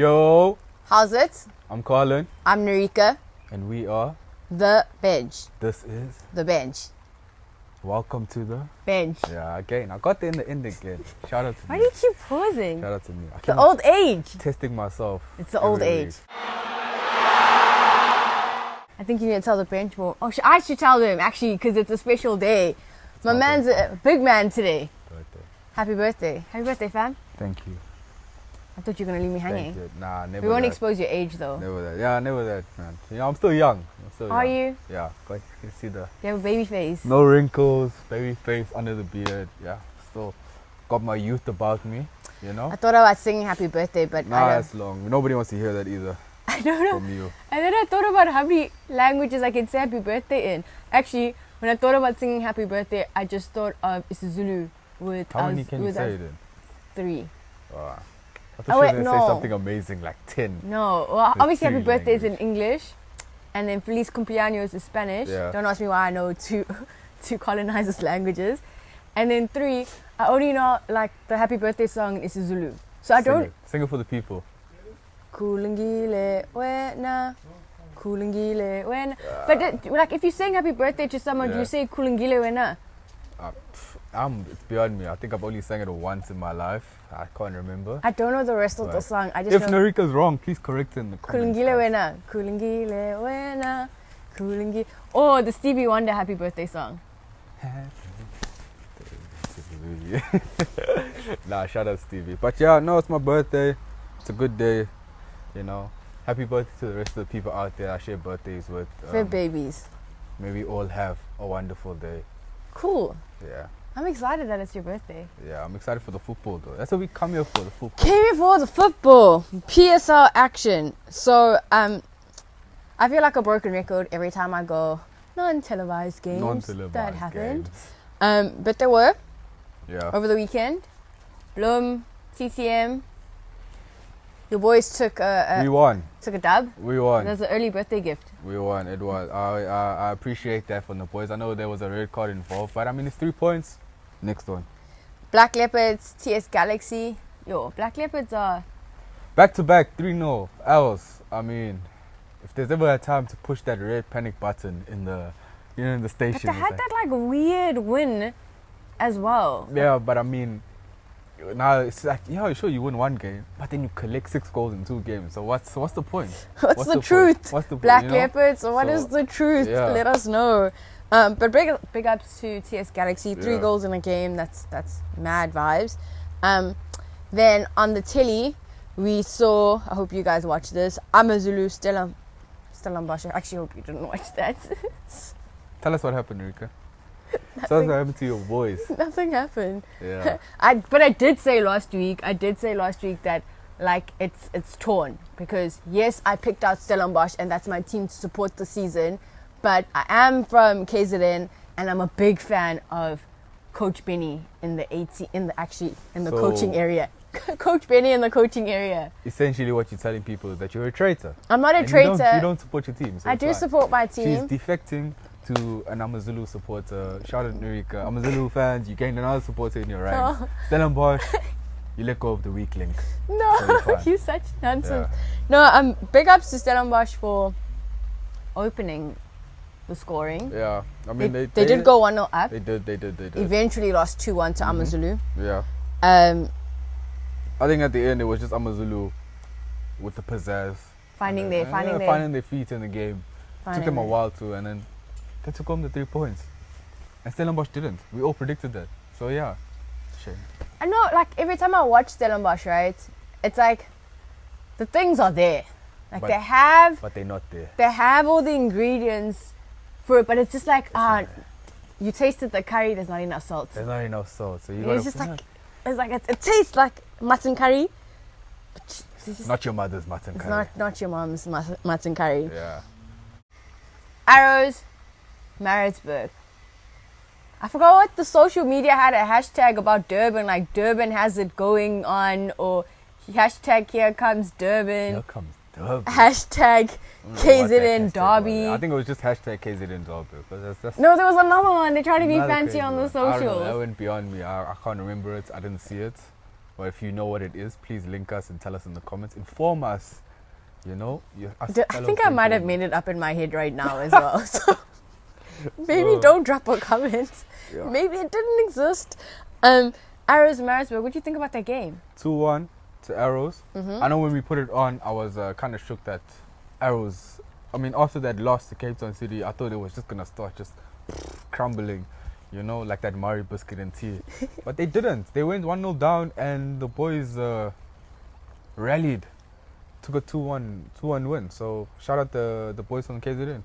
Yo! How's it? I'm Karlan. I'm Norika. And we are... The Bench. This is... The Bench. Welcome to the... Bench. Yeah, again. I got in the end again. Shout out to Why me. do you keep pausing? Shout out to me. The old age. Testing myself. It's the old every age. week. I think you need to tell the Bench more. Oh, I should tell them, actually, because it's a special day. My man's a big man today. Birthday. Happy birthday. Happy birthday, fam. Thank you. I thought you were going to leave me hanging. Thank you. Nah, never We won't that. expose your age, though. Never that. Yeah, never that, man. You know, I'm still young. Are you? Yeah. Go ahead. You can see the... You have a baby face. No wrinkles, baby face under the beard. Yeah, still got my youth about me, you know? I thought about singing happy birthday, but Nah, that's long. Nobody wants to hear that either. I don't know. From you. And then I thought about how many languages I can say happy birthday in. Actually, when I thought about singing happy birthday, I just thought of Zulu with... How many can you say then? 3. I thought you were going to say something amazing, like 10. No, well, obviously happy 3 birthday is in language. English, and then Feliz Cumpleaños is Spanish. Yeah. Don't ask me why I know two colonizers' languages. And then 3, I only know like the happy birthday song is Zulu. So I don't... Sing it for the people. Kulungile wena, kulungile wena. But like if you sing happy birthday to someone, do you say kulungile wena? It's beyond me. I think I've only sang it once in my life. I can't remember. I don't know the rest of the song. I just if Norika's wrong, please correct it in the comments. Kulungile wena, kulungile wena, kulungile. Oh, the Stevie Wonder happy birthday song. Nah, shout out Stevie. But yeah, no, it's my birthday. It's a good day, you know. Happy birthday to the rest of the people out there I share birthdays with. Fair babies. May we all have a wonderful day. Cool. Yeah. I'm excited that it's your birthday. Yeah, I'm excited for the football though. That's what we come here for, the football. Came here for the football. PSL action. So, I feel like a broken record every time I go non-televised games. Non-televised that happened. games. But there were. Yeah. Over the weekend. Bloem, TTM. Your boys took we won. Took a dub. We won. That's an early birthday gift. We won. It was. I appreciate that from the boys. I know there was a red card involved, but I mean it's 3 points. Next one. Black Leopards, TS Galaxy. Yo, Black Leopards are... Back to back, 3-0. Else, I mean, if there's ever a time to push that red panic button in the, in the station. But they had that like weird win as well. Yeah, but I mean, now it's like, yeah, sure you win 1 game, but then you collect 6 goals in 2 games. So what's the point? What's the truth? What's the Black point, you know? Leopards, what is the truth? Yeah. Let us know. But big ups to TS Galaxy. 3 goals in a game. That's mad vibes. Then on the telly, we saw, I hope you guys watched this, AmaZulu Stellenbosch. I actually hope you didn't watch that. Tell us what happened, Norika. Tell us what happened to your boys. Nothing happened. Yeah. But I did say last week that like it's torn, because yes, I picked out Stellenbosch and that's my team to support the season, but I am from KZN and I'm a big fan of Coach Benni in the coaching area. Coach Benni in the coaching area. Essentially what you're telling people is that you're a traitor. I'm not a traitor. You don't support your team. So I do support my team. She's defecting to an AmaZulu supporter. Shout out Norika. AmaZulu fans, you gained another supporter in your ranks. Stellenbosch, you let go of the weak link. No, So you such nonsense. Yeah. No, big ups to Stellenbosch for opening the scoring. Yeah, I mean they did go 1-0 up. They did. Eventually lost 2-1 to AmaZulu. Yeah. I think at the end it was just AmaZulu with the pizzazz. Finding their feet in the game. Took them a while too, and then they took home the 3 points. And Stellenbosch didn't. We all predicted that. So yeah, shame. I know, like every time I watch Stellenbosch, right, it's like the things are there. Like but they're not there. They have all the ingredients for it, but it's just like you tasted the curry. There's not enough salt. There's not enough salt, so it tastes like mutton curry. But it's not your mother's mutton curry. Not your mom's mutton curry. Yeah. Arrows, Maritzburg. I forgot what the social media had a hashtag about Durban, like Durban has it going on, or hashtag here comes Durban. Here comes Durban. Hashtag KZN Derby. I think it was just hashtag KZN Derby. No, there was another one. They're trying to be fancy on the socials. That went beyond me. I can't remember it. I didn't see it. But if you know what it is, please link us and tell us in the comments. Inform us. You know, I think I might have made it up in my head right now as well. So maybe don't drop a comment. Yeah. Maybe it didn't exist. Arrows Maritzburg, what do you think about that game? 2-1 to Arrows. I know when we put it on, I was kind of shook that Arrows. I mean, after that loss to Cape Town City, I thought it was just gonna start just crumbling. You know, like that Murray biscuit and tea. But they didn't. They went 1-0 down, and the boys rallied. Took a 2-1 win. So shout out the boys from KZN.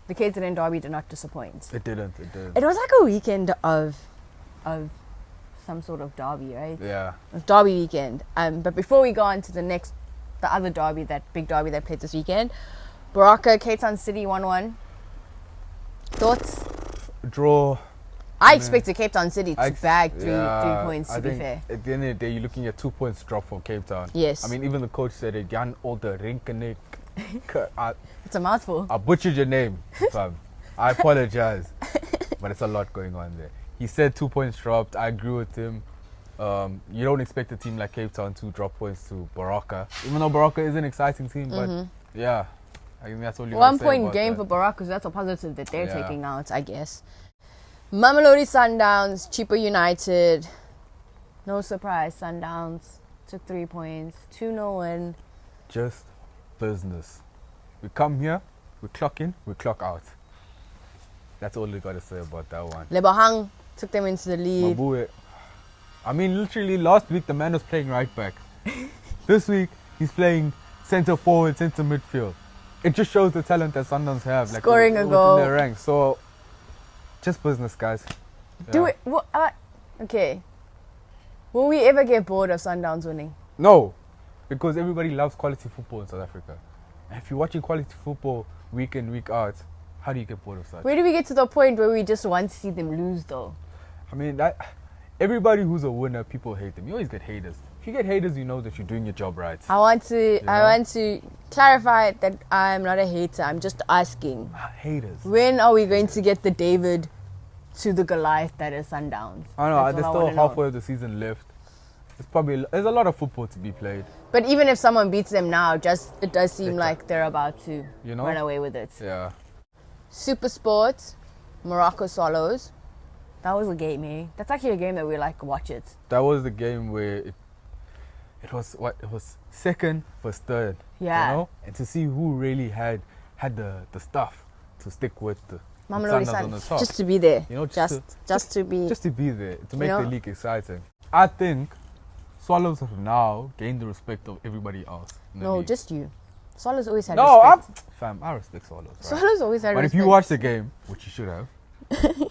The KZN derby did not disappoint. It didn't. It was like a weekend of some sort of derby, right? Yeah. It was derby weekend. But before we go on to the other derby, that big derby that played this weekend, Baraka, Cape Town City 1-1. Thoughts? Draw. I expected Cape Town City to bag three points, to be fair. At the end of the day, you're looking at 2 points drop from Cape Town. Yes. I mean, even the coach said it. Jan Older Rinkenik. It's a mouthful. I butchered your name, fam. I apologize. But it's a lot going on there. He said 2 points dropped. I agree with him. You don't expect a team like Cape Town to drop points to Baraka. Even though Baraka is an exciting team, but yeah. I think that's all you 1 point game for Baraka, so that's a positive that they're taking out, I guess. Mamelodi Sundowns, Chippa United. No surprise, Sundowns took 3 points. 2-0 win. Just business. We come here, we clock in, we clock out. That's all you got to say about that one. Lebohang took them into the lead. Mabue. I mean, literally last week the man was playing right back. This week he's playing centre forward, centre midfield. It just shows the talent that Sundowns have. Scoring like, a goal. Within their ranks. So, just business, guys. Do it. Okay. Will we ever get bored of Sundowns winning? No, because everybody loves quality football in South Africa. And if you're watching quality football week in, week out, how do you get bored of such? Where do we get to the point where we just want to see them lose, though? I mean, everybody who's a winner, people hate them. You always get haters. If you get haters, you know that you're doing your job right. I want to clarify that I'm not a hater. I'm just asking. Haters. When are we going to get the David to the Goliath that is Sundowns? I know. There's still halfway of the season left. There's a lot of football to be played. But even if someone beats them now, it does seem like they're about to run away with it. Yeah. SuperSport, Morocco Swallows. That was a game, eh? That's actually a game that we like watch it. That was the game where it was second versus third. Yeah. You know? And to see who really had the stuff to stick with the Mamelodi Sundowns on the top. Just to be there. You know, just to be there, to make the league exciting. I think Swallows have now gained the respect of everybody else. No, league. just you. Swallows always had respect. I respect Swallows. Right? Swallows always had but respect. But if you watch the game, which you should have,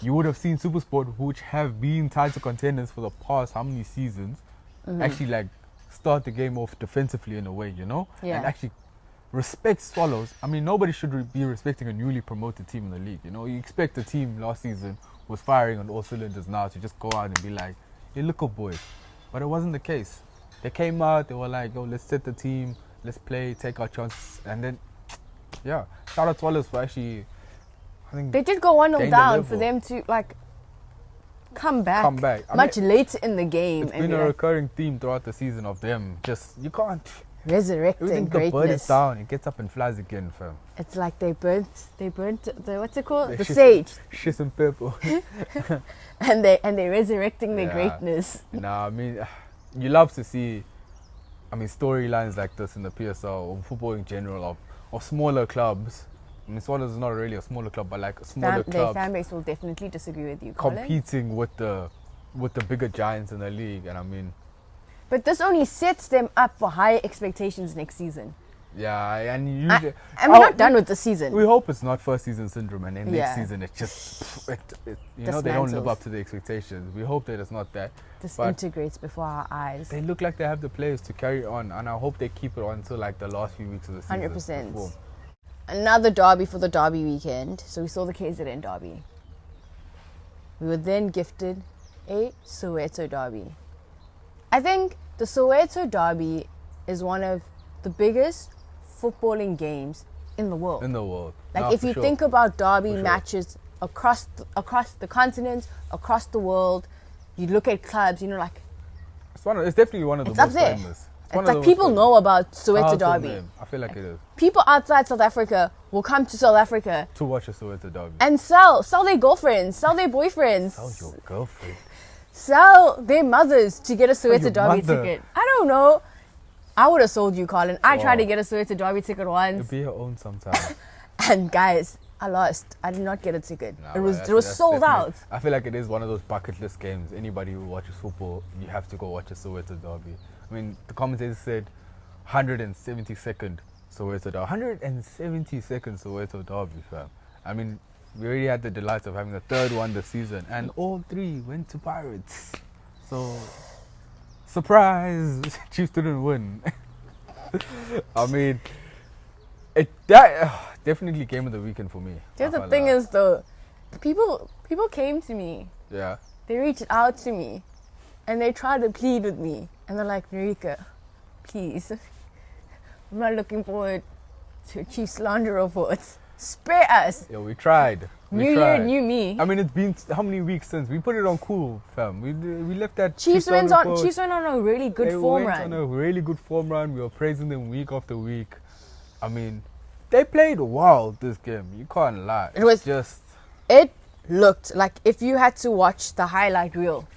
you would have seen SuperSport, which have been tied to contenders for the past how many seasons, actually like start the game off defensively in a way, you know? Yeah. And actually respect Swallows. I mean, nobody should be respecting a newly promoted team in the league, you know? You expect the team last season was firing on all cylinders now to just go out and be like, hey, look up, boys. But it wasn't the case. They came out, they were like, oh, let's set the team, let's play, take our chances. And then, yeah, shout out Swallows for actually, I think they did go 1-0 down for them to, like, come back. Much later in the game. It's been a recurring theme throughout the season of them. Just, you can't. Resurrecting greatness. The bird is down, it gets up and flies again, fam. It's like they burnt the, what's it called? The sage. Shit and purple. and they're resurrecting their greatness. Nah, I mean, you love to see, I mean, storylines like this in the PSL or football in general of smaller clubs. I mean, Swallows is not really a smaller club, but like a smaller club. Their fan base will definitely disagree with you, Karlan. Competing with the bigger giants in the league, and I mean. But this only sets them up for higher expectations next season. Yeah, and usually. And we're not done with the season. We hope it's not first season syndrome, and then next season it just, you know, they don't live up to the expectations. We hope that it's not that. Disintegrates before our eyes. They look like they have the players to carry on, and I hope they keep it on until like the last few weeks of the season. 100%. Another derby for the derby weekend. So we saw the KZN derby. We were then gifted a Soweto derby. I think the Soweto derby is one of the biggest footballing games in the world. Like if you think about derby matches across the continent, across the world, you look at clubs, you know, like It's definitely one of the It's up most there. famous. It's like people know about Soweto Household derby. name. I feel like it is. People outside South Africa will come to South Africa To watch a Soweto derby. and sell their girlfriends, sell their boyfriends, How's your girlfriend? sell their mothers to get a Soweto your derby mother? ticket. I don't know. I would have sold you, Karlan. I tried to Wow. get a Soweto derby ticket once, Be your own sometime. and guys, I lost. I did not get a ticket. Nah, it but was that's sold definitely- out. I feel like it is one of those bucket list games. Anybody who watches football, you have to go watch a Soweto derby. I mean, the commentators said 172nd Soweto derby. 172nd Soweto derby, fam. I mean, we already had the delight of having the third one this season, and all three went to Pirates. So, surprise! Chiefs didn't win. I mean, definitely game of the weekend for me. The thing is, though, people came to me. Yeah. They reached out to me, and they tried to plead with me, and they're like, Norika, please, I'm not looking forward to Chief slander reports. Spare us. Yeah, we tried. New year, new me. I mean, it's been how many weeks since we put it on cool, fam. We left that. Chiefs went on a really good form run. On a really good form run. We were praising them week after week. I mean, they played well this game. You can't lie. It looked like if you had to watch the highlight reel,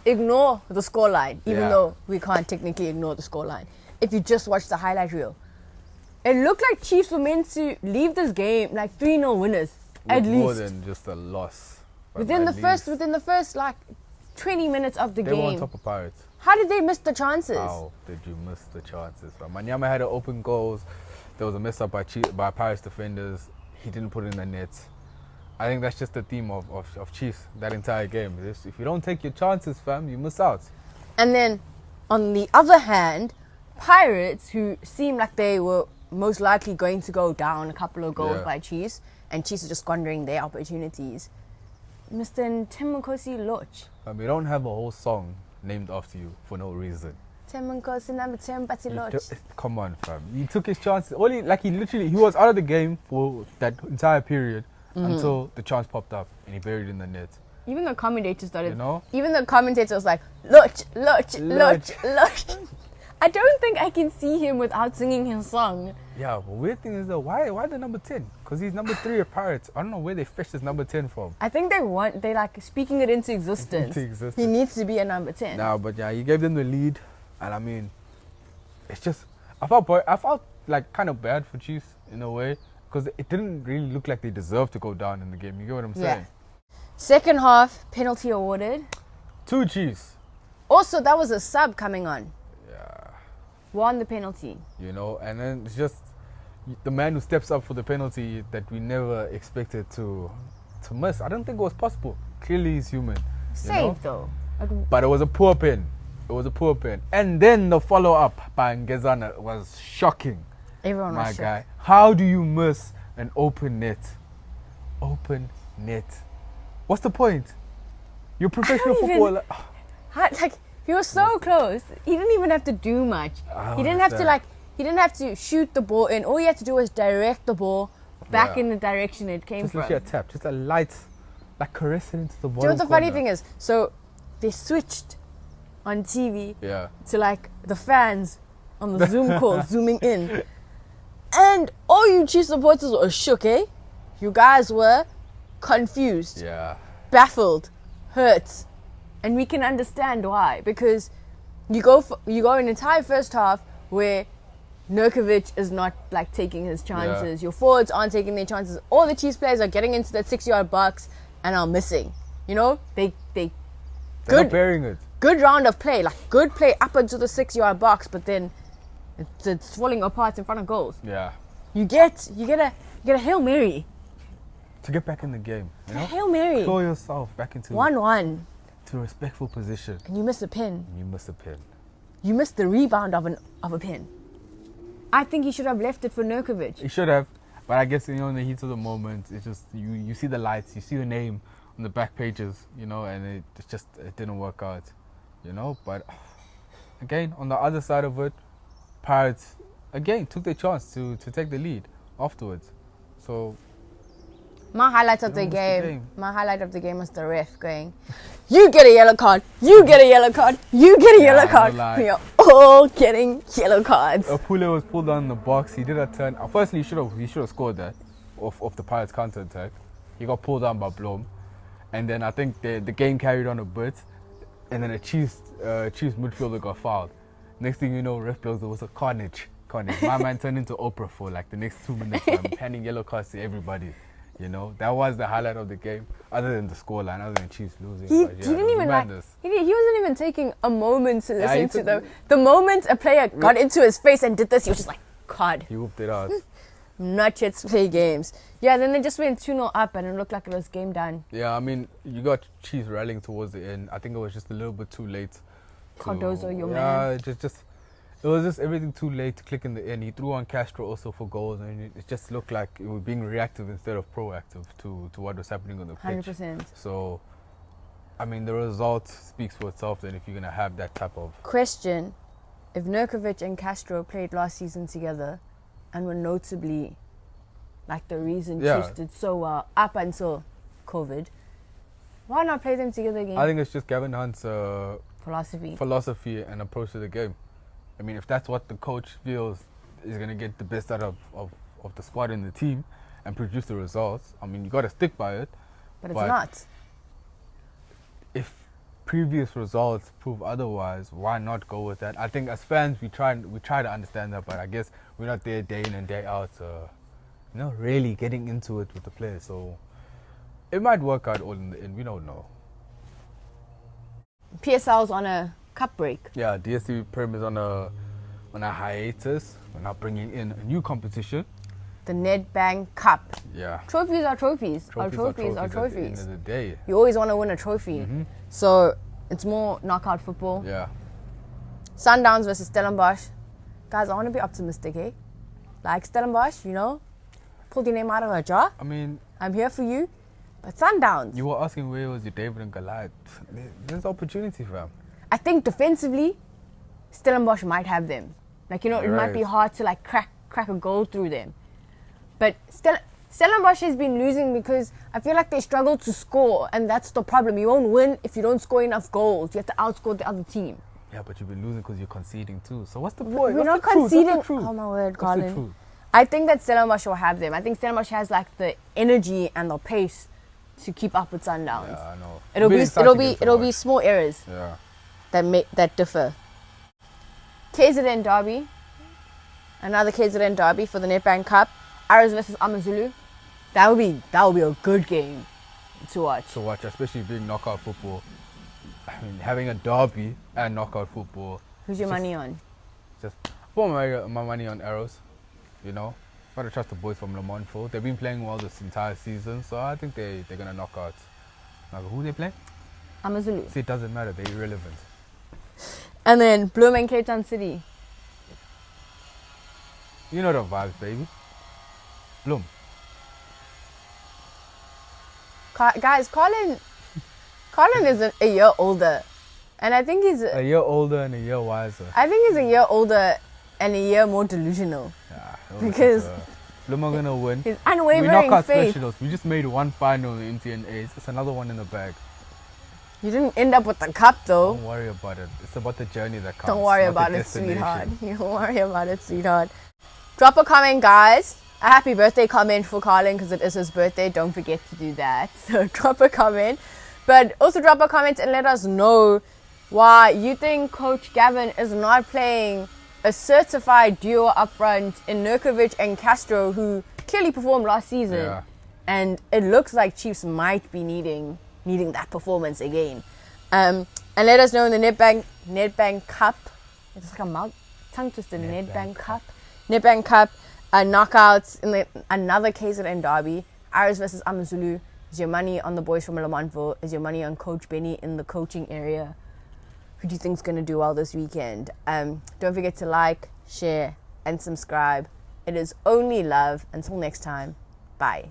ignore the scoreline, even though we can't technically ignore the scoreline. If you just watch the highlight reel, it looked like Chiefs were meant to leave this game like 3-0 winners. At least more than just a loss. Within the first like 20 minutes of the they game. They were on top of Pirates. How did they miss the chances? How did you miss the chances? Manyama had an open goals. There was a mess up by Pirates defenders. He didn't put it in the net. I think that's just the theme of Chiefs that entire game. If you don't take your chances, fam, you miss out. And then, on the other hand, Pirates, who seemed like they were most likely going to go down a couple of goals by Chiefs, and Chiefs are just squandering their opportunities. Mr. Temunkosi Loch. We don't have a whole song named after you for no reason. Temunkosi number 10, Batty Loch. Come on, fam. He took his chances. He was out of the game for that entire period until the chance popped up and he buried it in the net. Even the commentator started. You know? Even the commentator was like, Loch. I don't think I can see him without singing his song. Yeah, but weird thing is though, why the number 10? Because he's number 3 at Pirates. I don't know where they fetched his number 10 from. I think they like speaking it into existence. He needs to be a number 10. No, but yeah, he gave them the lead, and I mean, it's just I felt like kind of bad for Chiefs in a way because it didn't really look like they deserved to go down in the game. You get what I'm saying? Second half penalty awarded. 2 Chiefs. Also, that was a sub coming on. Yeah. Won the penalty. You know, and then it's just the man who steps up for the penalty that we never expected to miss. I don't think it was possible. Clearly he's human. Saved though. But it was a poor pen. And then the follow-up by Ngezana was shocking. Everyone was shocked. My guy. How do you miss an open net? Open net. What's the point? You're a professional footballer. He was so close. He didn't even have to do much. He didn't have to shoot the ball in. All he had to do was direct the ball back in the direction it came from. Just a tap, just a light, like caress it into the ball. Do you know what the funny thing is? So they switched on TV to like the fans on the Zoom call zooming in. And all you Chiefs supporters were shook, eh? You guys were confused, baffled, hurt. And we can understand why, because you go an entire first half where Nurkovic is not like taking his chances. Your forwards aren't taking their chances. All the Chiefs players are getting into that 6-yard box and are missing. You know, they're not bearing it. Good round of play, like good play up into the 6-yard box, but then it's falling apart in front of goals. Yeah. You get a Hail Mary to get back in the game. You know? Hail Mary. Claw yourself back into 1-1. To a respectful position. And you miss a pin. You miss the rebound of a pin. I think he should have left it for Nurkovic. He should have, but I guess in the heat of the moment, it's just you see the lights, you see the name on the back pages, and it didn't work out, But again, on the other side of it, Pirates again took their chance to take the lead afterwards. So My highlight of You the don't miss the game. game. My highlight of the game was the ref going, "You get a yellow card. You get a yellow card. You get a Yeah, yellow no card." lie. We are all getting yellow cards. Pule was pulled down in the box. He did a turn. Firstly, he should have scored that off the Pirates counter attack. He got pulled down by Blom, and then I think the game carried on a bit, and then a Chiefs midfielder got fouled. Next thing you know, ref blows. There was a carnage. My man turned into Oprah for like the next 2 minutes, handing yellow cards to everybody. You know, that was the highlight of the game, other than the scoreline, other than Chiefs losing. He But yeah, didn't it was even madness. he wasn't even taking a moment to Yeah, he listen to took- them. The moment a player got into his face and did this, he was just like, "God, He whooped it out. not yet to play games." Yeah, then they just went 2-0 up and it looked like it was game done. Yeah, I mean, you got Chiefs rallying towards the end. I think it was just a little bit too late. Cardozo, your man. Yeah, it was just everything too late to click in the end. He threw on Castro also for goals, and it just looked like it was being reactive instead of proactive to what was happening on the pitch. 100%. So, I mean, the result speaks for itself. Then if you're gonna have that type of Question: if Nurkovic and Castro played last season together and were notably like the reason Yeah. Chiefs did so well up until COVID, why not play them together again? I think it's just Gavin Hunt's Philosophy. and approach to the game. I mean, if that's what the coach feels is going to get the best out of the squad and the team and produce the results, I mean, you got to stick by it. But it's But not. If previous results prove otherwise, why not go with that? I think as fans, we try to understand that, but I guess we're not there day in and day out, really getting into it with the players. So it might work out all in the end. We don't know. PSL's on a cup break. Yeah, DSTv Premiership is on a hiatus. We're now bringing in a new competition. The Nedbank Cup. Yeah. Trophies are trophies. Trophies Are at the end of trophies. the day. You always want to win a trophy. So it's more knockout football. Yeah. Sundowns versus Stellenbosch. Guys, I want to be optimistic, eh? Like Stellenbosch, pulled your name out of a jar. I mean, I'm here for you. But Sundowns, you were asking where was your David and Goliath. There's opportunity, fam. I think defensively, Stellenbosch might have them. Like, it might be hard to like crack a goal through them. But Stellenbosch has been losing because I feel like they struggle to score, and that's the problem. You won't win if you don't score enough goals. You have to outscore the other team. Yeah, but you've been losing because you're conceding too. So what's the point? We're not What's the truth? conceding. What's the truth? Oh my word, What's the Karlan. truth? I think that Stellenbosch will have them. I think Stellenbosch has like the energy and the pace to keep up with Sundowns. Yeah, I know. It'll be small errors Yeah. that differ. KZN derby, another KZN derby for the Nedbank Cup. Arrows versus AmaZulu. That will be a good game to watch. To watch, especially being knockout football. I mean, having a derby and knockout football. Who's your money on? Just put my money on Arrows. Gotta trust the boys from Le Mans. They've been playing well this entire season, so I think they're gonna knock out. Now, who they play? AmaZulu. See, it doesn't matter. They're irrelevant. And then Bloemfontein, Cape Town City. You know the vibes, baby. Bloom. Guys, Karlan is a year older, and I think he's A year older and a year wiser. I think he's a year older and a year more delusional. Because Bloom are gonna win. His We unwavering knock out faith. specialists. We just made one final in MTN8. It's another one in the bag. You didn't end up with the cup though. Don't worry about it. It's about the journey that counts. Don't worry not about the it, sweetheart. destination. Don't worry about it, sweetheart. Drop a comment, guys. A happy birthday comment for Karlan because it is his birthday. Don't forget to do that. So drop a comment. But also drop a comment and let us know why you think Coach Gavin is not playing a certified duo up front in Nurkovic and Castro, who clearly performed last season. Yeah. And it looks like Chiefs might be needing that performance again. And let us know in the Nedbank Cup. It's like a tongue twister. Nedbank Cup. Nedbank Cup knockouts in another KZN derby. Arrows versus AmaZulu. Is your money on the boys from Leopards? Is your money on Coach Benni in the coaching area? Who do you think is going to do well this weekend? Don't forget to like, share, and subscribe. It is only love. Until next time, bye.